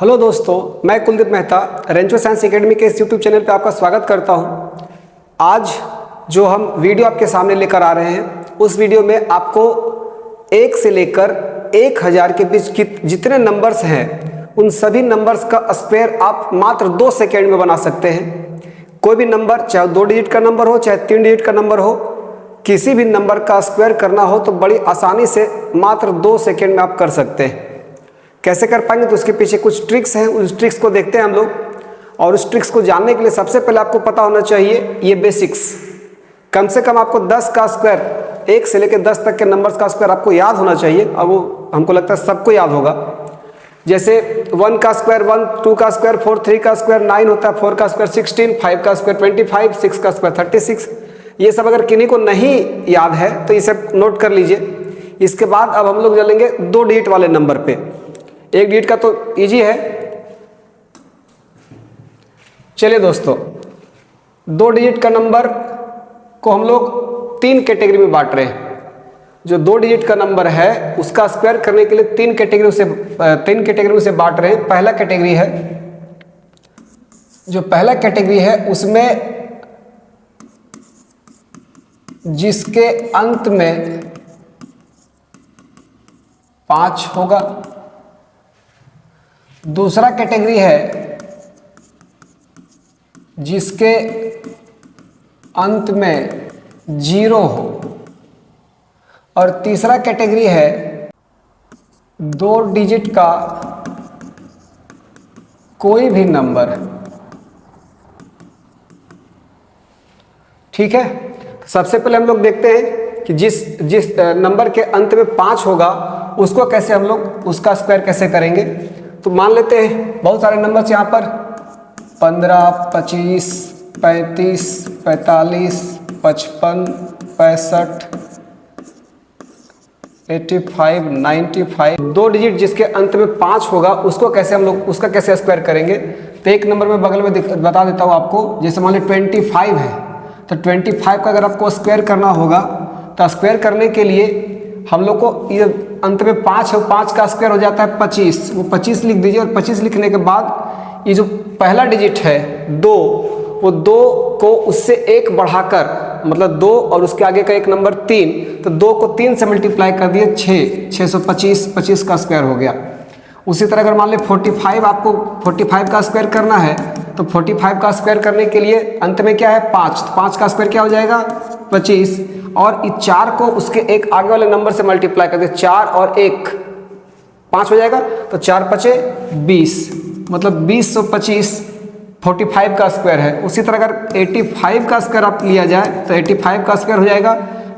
Hello दोस्तों, मैं Kuldeep Mehta Rancho science academy के इस यूट्यूब चैनल पर आपका स्वागत करता हूं। आज जो हम वीडियो आपके सामने लेकर आ रहे हैं, उस वीडियो में आपको 1 से लेकर 1000 के बीच जितने नंबर्स हैं, उन सभी नंबर्स का स्क्वायर आप मात्र 2 सेकेंड में बना सकते हैं। कोई भी नंबर, चाहे 2 डिजिट का नंबर हो चाहे 3 डिजिट का नंबर हो, किसी भी नंबर का स्क्वायर करना हो तो बड़ी आसानी से मात्र 2 सेकेंड में आप कर सकते हैं। कैसे कर पाएंगे, तो उसके पीछे कुछ ट्रिक्स हैं, उस ट्रिक्स को देखते हैं हम लोग। और उस ट्रिक्स को जानने के लिए सबसे पहले आपको पता होना चाहिए ये बेसिक्स। कम से कम आपको 10 का स्क्वायर, 1 से लेकर 10 तक के नंबर्स का स्क्वायर आपको याद होना चाहिए, और वो हमको लगता है सबको याद होगा। जैसे 1 का स्क्वायर 1, 2 का स्क्वायर 4, 3 का स्क्वायर 9 होता है, 4 का स्क्वायर 16, 5 का स्क्वायर 25, 6 का स्क्वायर 36। ये सब अगर किन्हीं को नहीं याद है तो इसे नोट कर लीजिए। इसके बाद अब हम लोग चलेंगे 2 डिजिट वाले नंबर पे। 1 डिजिट का तो इजी है। चलिए दोस्तों, 2 डिजिट का नंबर को हम लोग 3 कैटेगरी में बांट रहे हैं। जो 2 डिजिट का नंबर है उसका स्क्वायर करने के लिए 3 कैटेगरी से बांट रहे हैं। पहला कैटेगरी है, जो पहला कैटेगरी है उसमें जिसके अंत में 5 होगा। दूसरा कैटेगरी है जिसके अंत में 0 हो। और तीसरा कैटेगरी है 2 डिजिट का कोई भी नंबर। ठीक है, सबसे पहले हम लोग देखते हैं कि जिस नंबर के अंत में 5 होगा उसको कैसे हम लोग उसका स्क्वायर कैसे करेंगे। तो मान लेते हैं बहुत सारे नंबर्स यहाँ पर 15, 25, 35, 45, 55, 65, 85, 95। 2 डिजिट जिसके अंत में 5 होगा उसको कैसे हम लोग उसका कैसे स्क्वायर करेंगे। तो एक नंबर में बगल में बता देता हूँ आपको। जैसे मान लीजिए 25 है, तो 25 का अगर आपको स्क्वायर करना होगा तो स्क्वायर करने के लिए हम लोग को ये अंत में 5 है, 5 का स्क्वायर हो जाता है 25। वो 25 लिख दीजिए, और 25 लिखने के बाद ये जो पहला डिजिट है 2, वो 2 को उससे 1 बढ़ाकर, मतलब 2 और उसके आगे का एक नंबर 3, तो 2 को 3 से मल्टीप्लाई कर दिए 625, 25 का स्क्वायर हो गया। उसी तरह अगर मान लें 45, आपको 45 का स्क्वायर करना है तो 45 का स्क्वायर करने के लिए अंत में क्या है 5, तो 5 का स्क्वायर क्या हो जाएगा 25, और इस 4 को उसके एक आगे वाले नंबर से मल्टीप्लाई कर दे, 4 और 1 5 हो जाएगा, तो 4 पचे 20, मतलब 2025 45 का स्क्वायर है। उसी तरह अगर 85 का स्क्वायर आप लिया जाए तो 85 का स्क्वायर हो जाएगा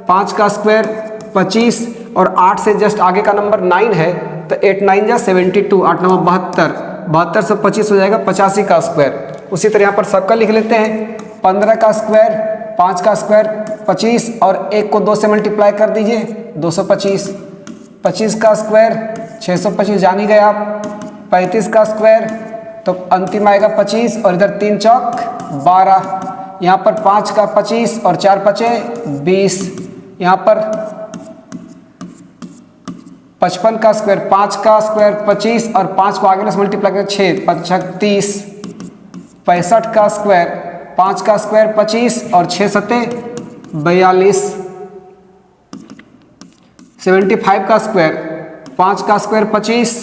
5 का स्क्वायर 25, और 8 से जस्ट आगे का नंबर 9 है, तो 8 9 जा 72, 8 9 72, 72 से 25 हो जाएगा 85 का स्क्वायर। उसी तरह यहाँ पर सबका लिख लेते हैं। 15 का स्क्वायर, 5 का स्क्वायर 25, और 1 को 2 से मल्टीप्लाई कर दीजिए 225। 25 का स्क्वायर 625 जान ही गए आप। 35 का स्क्वायर, तो अंतिम आएगा 25, और इधर 3 चौक 12। यहाँ पर 5 का 25 और 4 पचे 20। यहाँ पर 55 का स्क्वायर, 5 का स्क्वायर 25, और 5 को आगे से मल्टीप्लाई कर 6 5 30। 65 का स्क्वायर, 5 का स्क्वायर 25 और 6 सत्ते 42। 75 का स्क्वायर, 5 का स्क्वायर 25,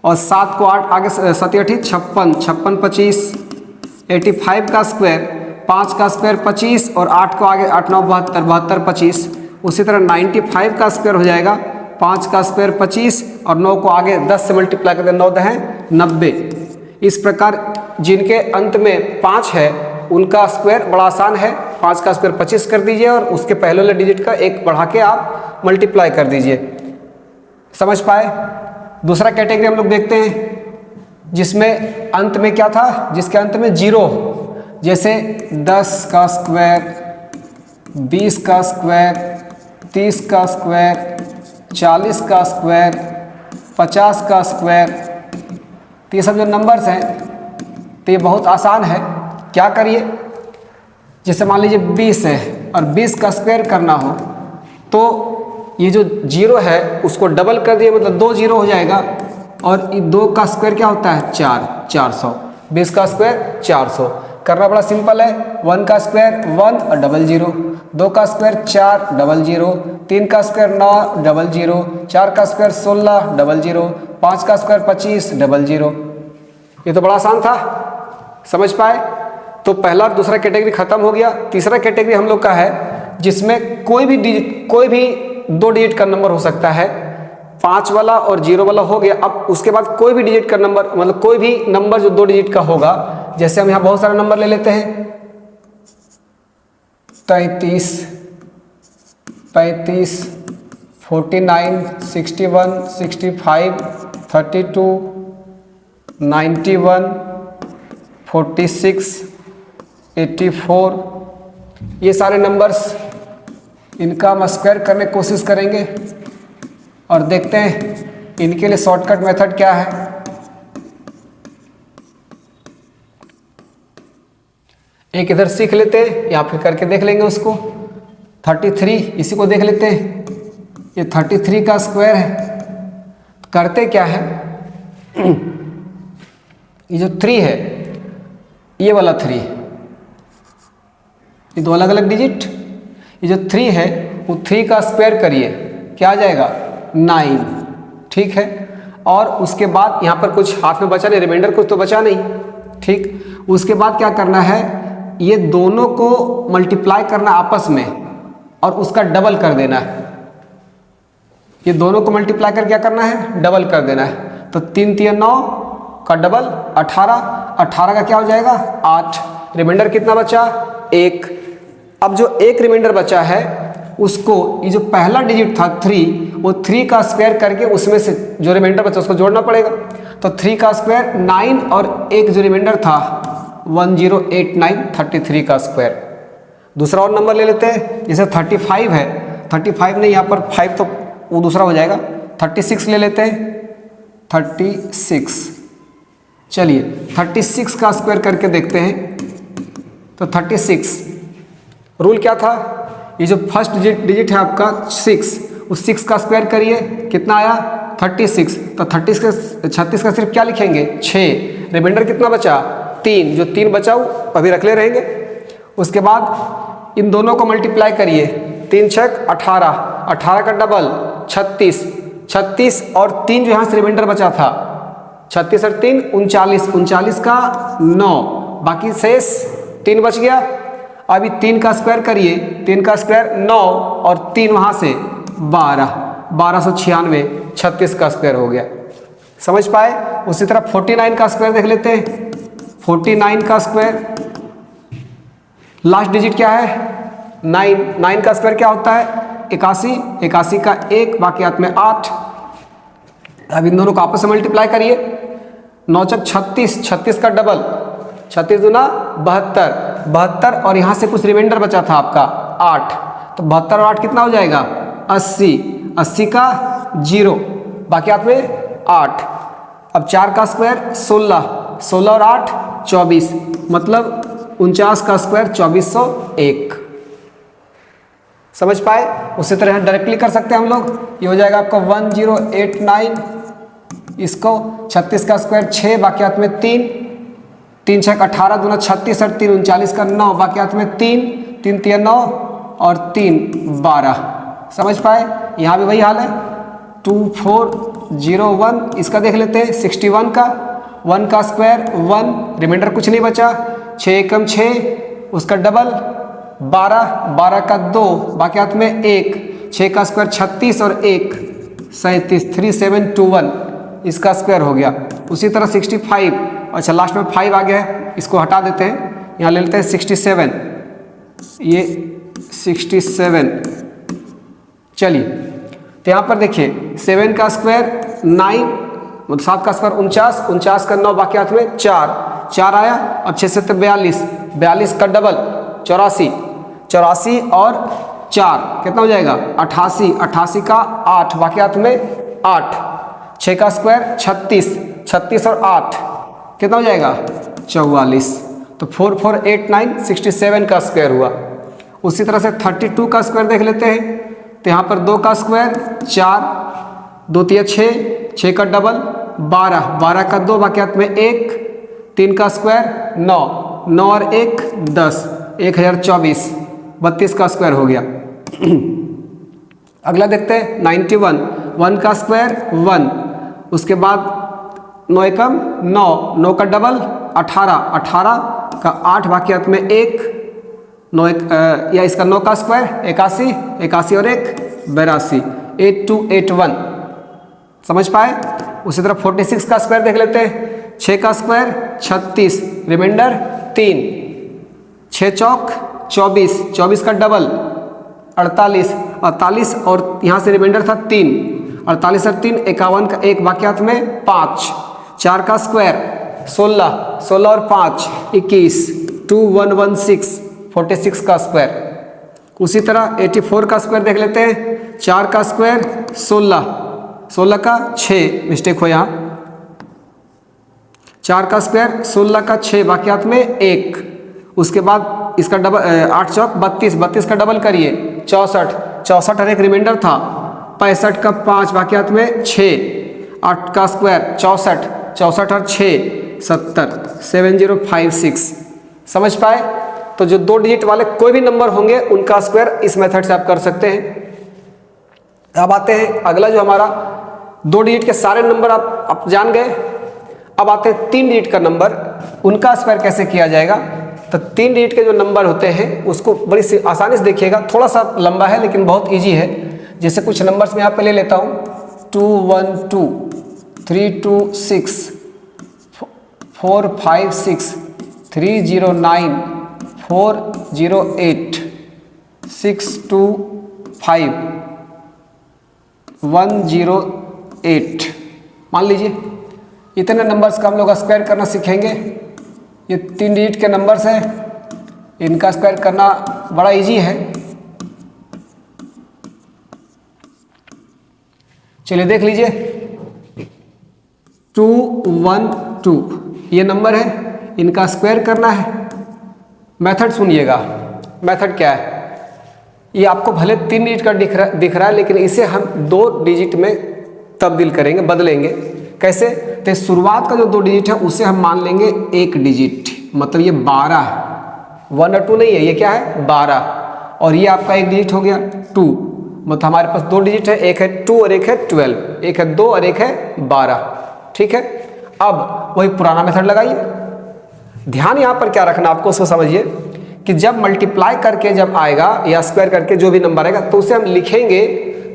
और 7 को 8 आगे 7 8 56, 56 25। 85 का स्क्वायर, 5 का स्क्वायर 25, और 8 को आगे 8 9 72, 72 25। उसी तरह 95 का स्क्वायर हो जाएगा 5 का स्क्वायर 25, और 9 को आगे 10 से मल्टीप्लाई कर दे 9 10 90। इस प्रकार जिनके अंत में 5 है उनका स्क्वायर बड़ा आसान है। 5 का स्क्वायर 25 कर दीजिए, और उसके पहले वाले डिजिट का 1 बढ़ा के आप मल्टीप्लाई कर दीजिए। समझ पाए। दूसरा कैटेगरी हम लोग देखते हैं जिसमें अंत में क्या था, जिसके अंत में 0 हो। जैसे 10 का स्क्वायर, 20 का स्क्वायर, 30 का स्क्वायर, 40 का स्क्वायर, 50 का स्क्वायर। तो ये सब जो नंबर्स हैं तो ये बहुत आसान है। क्या करिए, जैसे मान लीजिए 20 है और 20 का स्क्वायर करना हो तो ये जो 0 है उसको डबल कर दिए, मतलब 2 0 हो जाएगा और 2 का स्क्वायर क्या होता है 4, 400। 20 का स्क्वायर 400। करना बड़ा सिंपल है। 1 का स्क्वायर 1 और 00, 2 का स्क्वायर 4 00, 3 का स्क्वायर 9 00, 4 का स्क्वायर 16 00, 5 का स्क्वायर 25 00। ये तो बड़ा आसान था, समझ पाए। तो पहला और दूसरा कैटेगरी खत्म हो गया। तीसरा कैटेगरी हम लोग का है जिसमें कोई भी 2 डिजिट का नंबर हो सकता है। 5 वाला और 0 वाला हो गया। अब उसके बाद कोई भी डिजिट का नंबर, मतलब कोई भी नंबर जो 2 डिजिट का होगा। जैसे हम यहाँ बहुत सारे नंबर ले लेते हैं, 33, 45, 49, 61, 65, 32, 91, 46, 84, ये सारे नंबर्स, इनका हम स्क्वायर करने की कोशिश करेंगे और देखते हैं इनके लिए शॉर्टकट मेथड क्या है। एक इधर सीख लेते हैं या फिर करके देख लेंगे उसको। 33, इसी को देख लेते हैं। ये 33 का स्क्वायर है। करते क्या है, ये जो 3 है, ये वाला 3, ये 2 अलग अलग डिजिट। ये जो 3 है वो 3 का स्क्वायर करिए, क्या आ जाएगा 9, ठीक है। और उसके बाद यहाँ पर कुछ हाथ में बचा नहीं, रिमाइंडर कुछ तो बचा नहीं, ठीक। उसके बाद क्या करना है, ये दोनों को मल्टीप्लाई करना आपस में और उसका डबल कर देना है। ये दोनों को मल्टीप्लाई कर क्या करना है, डबल कर देना है। तो 3 3 9 का डबल 18, 18 का क्या हो जाएगा 8। रिमाइंडर कितना बचा 1। अब जो एक रिमाइंडर बचा है उसको, ये जो पहला डिजिट था 3, वो 3 का स्क्वायर करके उसमें से जो रिमाइंडर बचा उसको जोड़ना पड़ेगा। तो 3 का स्क्वायर 9 और एक जो रिमाइंडर था 1089, 33 का स्क्वायर। दूसरा और नंबर ले लेते हैं, जैसे 35 है, 35 नहीं, यहाँ पर 5 तो वो दूसरा हो जाएगा। 36 ले लेते हैं, 36। चलिए 36 का स्क्वायर करके देखते हैं। तो 36 रूल क्या था, ये जो फर्स्ट डिजिट है आपका 6, उस 6 का स्क्वायर करिए, कितना आया 36। तो 36 का सिर्फ क्या लिखेंगे 6। रिमाइंडर कितना बचा 3, जो 3 बचा वो अभी रख ले रहेंगे। उसके बाद इन दोनों को मल्टीप्लाई करिए, 3 6 18, 18 का डबल 36, 36 और 3 जो यहाँ से रिमाइंडर बचा था 36 और 3 39, 39 का 9, बाकी शेष 3 बच गया। अभी 3 का स्क्वायर करिए, 3 का स्क्वायर 9 और 3 वहाँ से 12, 1296, 36 का स्क्वायर हो गया। समझ पाए। उसी तरह 49 का स्क्वायर देख लेते हैं। 49 का स्क्वायर, लास्ट डिजिट क्या है 9, 9 का स्क्वायर क्या होता है 81, 81 का 1, बाकी हाथ में 8। अब इन दोनों को आपस में मल्टीप्लाई करिए, 9 6 36, 36 का डबल 36 दूना 72, 72 और यहाँ से कुछ रिमाइंडर बचा था आपका 8, तो 72 और 8 कितना हो जाएगा 80, 80 का 0, बाकी हाथ में 8। अब 4 का स्क्वायर 16, 16 और 8 24, मतलब 49 का स्क्वायर 2401। समझ पाए। उसी तरह डायरेक्टली कर सकते हैं हम लोग। ये हो जाएगा आपका 1089, इसको 36 का स्क्वायर 6, बाकी हाथ में 3, 3 6 18 दूना 36 और 3 39 का 9, बाकी हाथ में 3, 3 3 9 और 3 12। समझ पाए। यहाँ भी वही हाल है। 2401 इसका देख लेते हैं। 61 का 1 का स्क्वायर 1, रिमाइंडर कुछ नहीं बचा, 6 एकम 6, उसका डबल 12, 12 का 2, बाकी हाथ में 1, 6 का स्क्वायर 36 और 1 37, 3721 इसका स्क्वायर हो गया। उसी तरह 65, अच्छा लास्ट में 5 आ गया है, इसको हटा देते हैं, यहाँ ले लेते हैं 67, ये 67। चलिए तो यहाँ पर देखिए 7 का स्क्वायर 9, 7 का स्क्वायर 49, 49 का 9, बाकी हाथ में 4, 4 आया। अब 6 से 42, 42 का डबल 84, 84 और 4 कितना हो जाएगा 88, 88 का 8, बाकी हाथ में 8, 6 का स्क्वायर 36, 36 और 8 कितना हो जाएगा 44। तो 4489 67 का स्क्वायर हुआ। उसी तरह से 32 का स्क्वायर देख लेते हैं। तो यहाँ पर 2 का स्क्वायर 4, 2 3 6, 6 का डबल 12, 12 का 2 बाकियात में 1, 3 का स्क्वायर 9, 9 और 1 10, 1024, 32 का स्क्वायर हो गया। अगला देखते हैं 91, 1 का स्क्वायर 1, उसके बाद 9 एकम 9, 9 का डबल 18, 18 का 8 बाकियात में 1, 9 या इसका 9 का स्क्वायर 81, 81 और 1 82, 8281। समझ पाए? उसी तरह 46 का स्क्वायर देख लेते हैं। 6 का स्क्वायर 36, रिमाइंडर 3, 6 चौक 24, 24 का डबल 48, 48 और यहाँ से रिमाइंडर था 3, 48 और 3 51 का 1 बाकियात में 5, 4 का स्क्वायर 16, 16 और 5 21, 2116, 46 का स्क्वायर। उसी तरह 84 का स्क्वायर देख लेते हैं। 4 का स्क्वायर 16, 16 का 6, मिस्टेक हो यहाँ, 4 का स्क्वायर 16 का 6 बाकियात में 1, उसके बाद इसका डबल 8 चौक 32, 32 का डबल करिए 64, 64 और 1 रिमाइंडर था 65 का 5 बाकियात में 6, 8 का स्क्वायर 64, 64 और 6 70, 7056। समझ पाए? तो जो 2 डिजिट वाले कोई भी नंबर होंगे उनका स्क्वायर इस मेथड से आप कर सकते हैं। अब आते हैं अगला, जो हमारा 2 डिजिट के सारे नंबर आप जान गए। अब आते हैं 3 डिजिट का नंबर, उनका स्क्वायर कैसे किया जाएगा। तो 3 डिजिट के जो नंबर होते हैं उसको बड़ी सी आसानी से देखिएगा, थोड़ा सा लंबा है लेकिन बहुत इजी है। जैसे कुछ नंबर्स मैं यहाँ पे ले लेता हूँ 212, 326, 456, 309, 408, 625, 108। मान लीजिए इतने नंबर्स का हम लोग स्क्वायर करना सीखेंगे। ये 3 डिजिट के नंबर्स हैं, इनका स्क्वायर करना बड़ा इजी है। चलिए देख लीजिए 212 ये नंबर है, इनका स्क्वायर करना है। मेथड सुनिएगा, मेथड क्या है। ये आपको भले 3 डिजिट का दिख रहा है लेकिन इसे हम 2 डिजिट में तब्दील करेंगे, बदलेंगे। कैसे? तो शुरुआत का जो 2 डिजिट है उसे हम मान लेंगे 1 डिजिट, मतलब ये 12 है, 1 और 2 नहीं है, ये क्या है 12। और ये आपका 1 डिजिट हो गया 2, मतलब हमारे पास 2 डिजिट है, एक है 2 और एक है 12, एक है 2 और एक है 12। ठीक है, अब वही पुराना मेथड लगाइए। ध्यान यहाँ पर क्या रखना आपको, उसको समझिए कि जब मल्टीप्लाई करके जब आएगा या स्क्वायर करके जो भी नंबर आएगा तो उसे हम लिखेंगे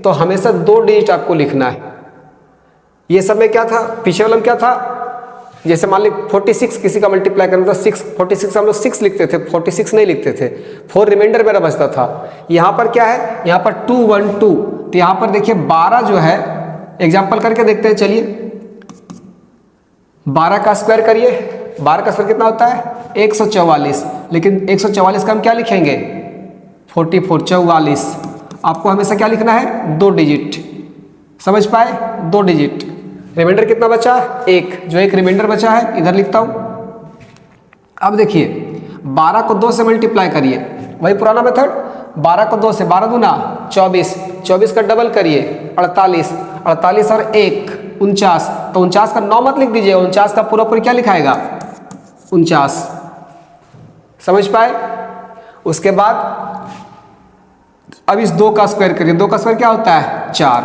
तो हमेशा 2 डिजिट आपको लिखना है। ये सब में क्या था, पीछे वाला में क्या था, जैसे मान ली 46 किसी का मल्टीप्लाई करना था 6, 46 हम लोग 6 लिखते थे, 46 नहीं लिखते थे, 4 रिमाइंडर मेरा बचता था। यहाँ पर क्या है, यहाँ पर 212, तो यहाँ पर देखिए 12 जो है, एग्जाम्पल करके देखते हैं। चलिए 12 का स्क्वायर करिए, 12 का स्क्वायर कितना होता है 144, लेकिन 144 का हम क्या लिखेंगे 44, 44। आपको हमेशा क्या लिखना है 2 डिजिट। समझ पाए, 2 डिजिट। रिमाइंडर कितना बचा, 1, जो 1 रिमाइंडर बचा है इधर लिखता हूं। अब देखिए 12 को 2 से मल्टीप्लाई करिए, वही पुराना मेथड। 12 को 2 से, 12 दूना 24, 24 का डबल करिए 48, 48 और 1 49, तो 49 का 9 मत लिख दीजिए, 49 का पूरा पूरी क्या लिखाएगा 49। समझ पाए। उसके बाद अब इस 2 का स्क्वायर करिए, 2 का स्क्वायर क्या होता है 4,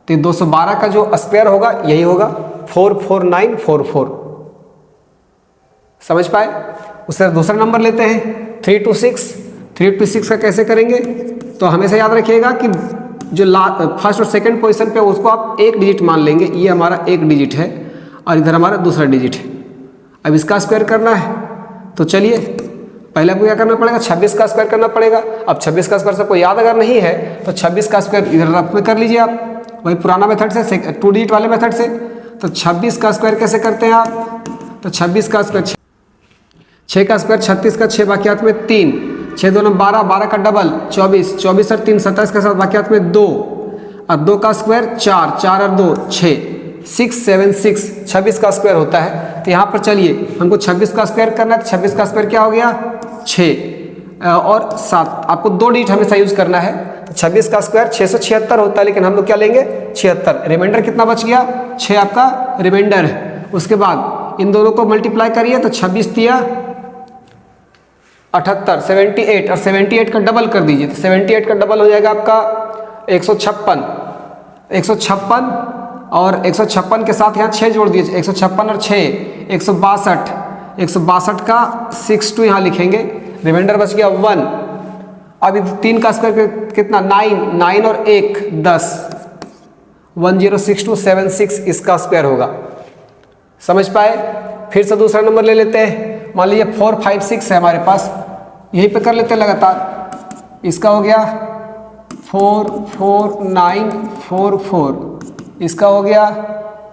तो 212 का जो स्क्वायर होगा यही होगा 44944। समझ पाए। उससे दूसरा नंबर लेते हैं 326, 326 का कैसे करेंगे, तो हमेशा याद रखिएगा कि जो फर्स्ट और सेकंड पोजीशन पे उसको आप 1 डिजिट मान लेंगे। ये हमारा 1 डिजिट है और इधर हमारा दूसरा डिजिट है। अब इसका स्क्वायर करना है, तो चलिए पहले आपको क्या करना पड़ेगा 26 का स्क्वायर करना पड़ेगा। अब 26 का स्क्वायर सबको याद अगर नहीं है तो 26 का स्क्वायर इधर रफ में कर लीजिए आप, वही पुराना मेथड से, 2 डिजिट वाले मेथड से। तो 26 का स्क्वायर कैसे करते हैं आप, तो 26 का स्क्वायर 6 का स्क्वायर 36 का 6 बाकियात में 3, 6 2 12, 12 का डबल 24, 24 और 3 27 के साथ बाकियात में 2, और 2 का स्क्वायर 4, 4 और 2 6, 676 26 का स्क्वायर होता है। तो यहाँ पर चलिए हमको 26 का स्क्वायर करना है, तो 26 का स्क्वायर क्या हो गया 6 और 7। आपको 2 डिजिट हमेशा यूज करना है, तो तो 26 का स्क्वायर 676 होता है, लेकिन हम लोग क्या लेंगे 76। रिमाइंडर कितना बच गया 6 आपका रिमाइंडर है। उसके बाद इन दोनों को मल्टीप्लाई करिए तो 26 दिया 78, 78 और 78 का डबल कर दीजिए तो 78 का डबल हो जाएगा आपका 156, 156 और 156 के साथ यहाँ 6 जोड़ दीजिए, 156 और 6 162, 162 का 6 2 यहाँ लिखेंगे, रिमाइंडर बच गया 1। अब 3 का स्क्वायर कितना 9, 9 और 1 10, 106276 इसका स्क्वायर होगा। समझ पाए? फिर से दूसरा नंबर ले लेते हैं। मान लीजिए 4 5 6 है हमारे पास, यहीं पे कर लेते हैं लगातार। इसका हो गया 4 4 9 4 4, इसका हो गया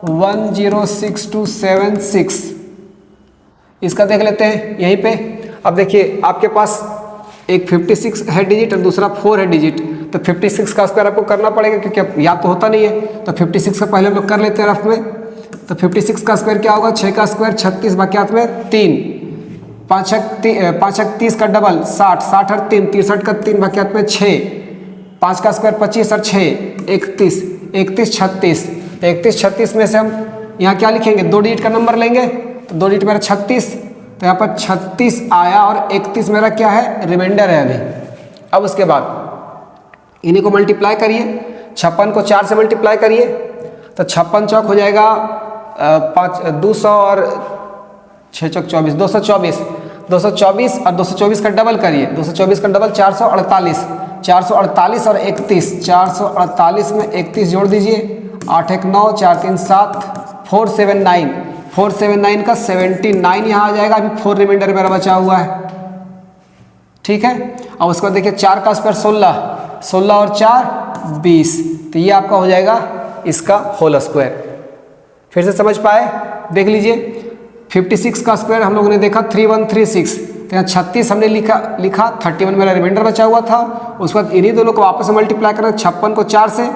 106276, इसका देख लेते हैं यहीं पे। अब देखिए आपके पास एक 56 है डिजिट और दूसरा 4 है डिजिट, तो 56 का स्क्वायर आपको करना पड़ेगा क्योंकि अब याद तो होता नहीं है, तो 56 का पहले हम लोग कर लेते हैं रफ में। तो 56 का स्क्वायर क्या होगा 6 का स्क्वायर 36 बाकी हाथ में 3, 5 30 का डबल 60, 60 और 3 63 का 3 बाकी हाथ में 6, 5 का स्क्वायर 25 और 6 31, 31 36, 31 36 में से हम यहाँ क्या लिखेंगे 2 डिजिट का नंबर लेंगे, तो 2 डिजिट मेरा 36, तो यहाँ पर 36 आया और 31 मेरा क्या है रिमाइंडर है अभी। अब उसके बाद इन्हीं को मल्टीप्लाई करिए, 56 को 4 से मल्टीप्लाई करिए तो 56 चौक हो जाएगा 200 और 6 चौक 24, 224, 224 और 224 का डबल करिए, 224 का डबल 448, 448 और 31, 448 में 31 जोड़ दीजिए, 8 1 9 4 3 7, 479, 479 का 79 यहाँ आ जाएगा। अभी 4 रिमाइंडर मेरा बचा हुआ है, ठीक है। अब उसके बाद देखिए 4 का स्क्वायर 16, 16 और 4 20, तो ये आपका हो जाएगा इसका होल स्क्वायर। फिर से समझ पाए? देख लीजिए 56 का स्क्वायर हम लोगों ने देखा 3136, तो यहाँ 36 हमने लिखा 31 मेरा रिमाइंडर बचा हुआ था। उसके बाद इन्हीं दोनों को वापस से मल्टीप्लाई करें, 56 को 4 से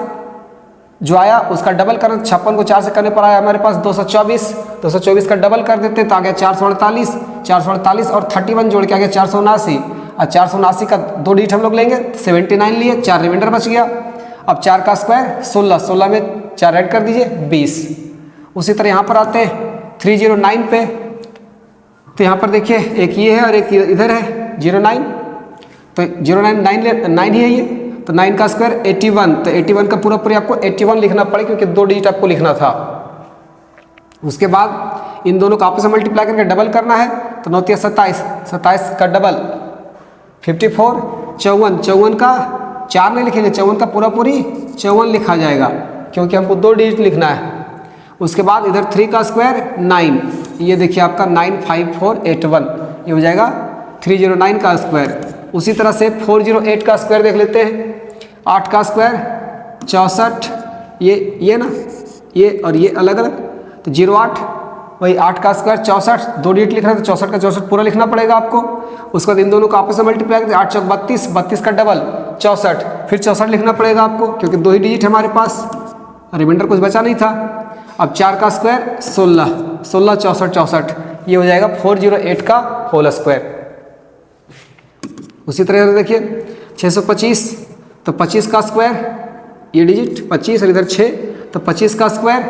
जो आया उसका डबल करें, 56 को 4 से करने पर आया हमारे पास 224, 224 का डबल कर देते तो आ गया 448, 448 और 31 जोड़ के आ गया 479, और 479 का 2 डिजिट हम लोग लेंगे 79 लिए, 4 रिमाइंडर बच गया। अब 4 का स्क्वायर 16, 16 में 4 ऐड कर दीजिए 20। उसी तरह यहाँ पर आते हैं 309 पे, तो यहाँ पर देखिए एक ये है और एक इधर है 09, तो 09 9 ही है ये, तो 9 का स्क्वायर 81, तो 81 का पूरा आपको 81 लिखना पड़ेगा क्योंकि 2 डिजिट आपको लिखना था। उसके बाद इन दोनों को आपस में मल्टीप्लाई करके डबल करना है, तो 9 3 27, 27 का डबल 54, 54, 54 का 4 नहीं लिखेंगे, 54 का पूरा 54 लिखा जाएगा क्योंकि हमको 2 डिजिट लिखना है। उसके बाद इधर 3 का स्क्वायर 9, ये देखिए आपका 95481, ये हो जाएगा 309 का स्क्वायर। उसी तरह से 408 का स्क्वायर देख लेते हैं, 8 का स्क्वायर 64, ये ना ये और ये अलग अलग, तो 08 वही 8 का स्क्वायर 64, 2 डिजिट लिखना है तो 64 का 64 पूरा लिखना पड़ेगा आपको। उसके बाद इन दोनों को आपस में मल्टीप्लाई करते 8 चौक 32, 32 का डबल 64, फिर 64 लिखना पड़ेगा आपको क्योंकि 2 ही डिजिट है हमारे पास, रिमाइंडर कुछ बचा नहीं था। अब 4 का स्क्वायर 16, 16 64 64, ये हो जाएगा 408 का होल स्क्वायर। उसी तरह से देखिए 625, तो 25 का स्क्वायर ये डिजिट 25 और इधर 6, तो 25 का स्क्वायर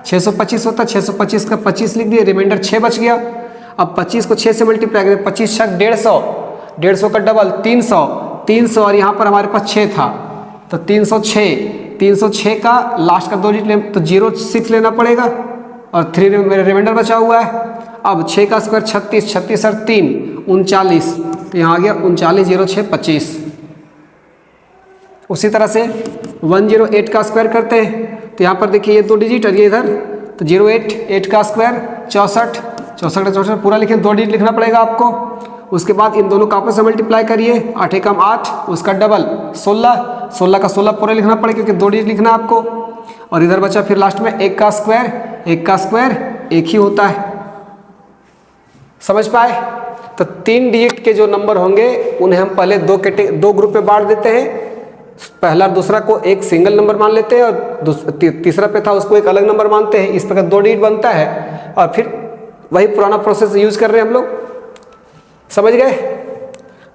625 होता है, 625 का 25 लिख दिए, रिमाइंडर 6 बच गया। अब 25 को 6 से मल्टीप्लाई करें, 25 छक 150, 150 का डबल 300, 300 और यहाँ पर हमारे पास 6 था तो 306, 306 का लास्ट का 2 डिजिट ले तो 06 लेना पड़ेगा और 3 मेरा रिमाइंडर बचा हुआ है। अब 6 का स्क्वायर 36, 36 और 3 39, तो यहाँ आ गया 390625। उसी तरह से 108 का स्क्वायर करते हैं, तो यहाँ पर देखिए ये 2 डिजिट और ये इधर, तो 08 का स्क्वायर 64, 64 का 64 पूरा लिखें, 2 डिजिट लिखना पड़ेगा आपको। उसके बाद इन दोनों का आपस में मल्टीप्लाई करिए, 8 एकम 8, उसका डबल 16, 16 का 16 पूरा लिखना पड़ेगा क्योंकि 2 डिजिट लिखना है आपको। और इधर बचा फिर लास्ट में 1 का स्क्वायर, 1 का स्क्वायर 1 ही होता है। समझ पाए? तो 3 डिजिट के जो नंबर होंगे उन्हें हम पहले 2 ग्रुप में बांट देते हैं। पहला और दूसरा को एक सिंगल नंबर मान लेते हैं और तीसरा पे था उसको एक अलग नंबर मानते हैं। इस प्रकार 2 डिजिट बनता है और फिर वही पुराना प्रोसेस यूज कर रहे हैं हम लोग। समझ गए?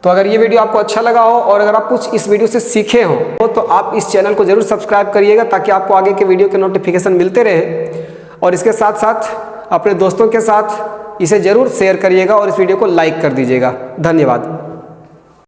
तो अगर ये वीडियो आपको अच्छा लगा हो और अगर आप कुछ इस वीडियो से सीखे हो तो आप इस चैनल को जरूर सब्सक्राइब करिएगा, ताकि आपको आगे के वीडियो के नोटिफिकेशन मिलते रहे। और इसके साथ साथ अपने दोस्तों के साथ इसे जरूर शेयर करिएगा और इस वीडियो को लाइक कर दीजिएगा। धन्यवाद।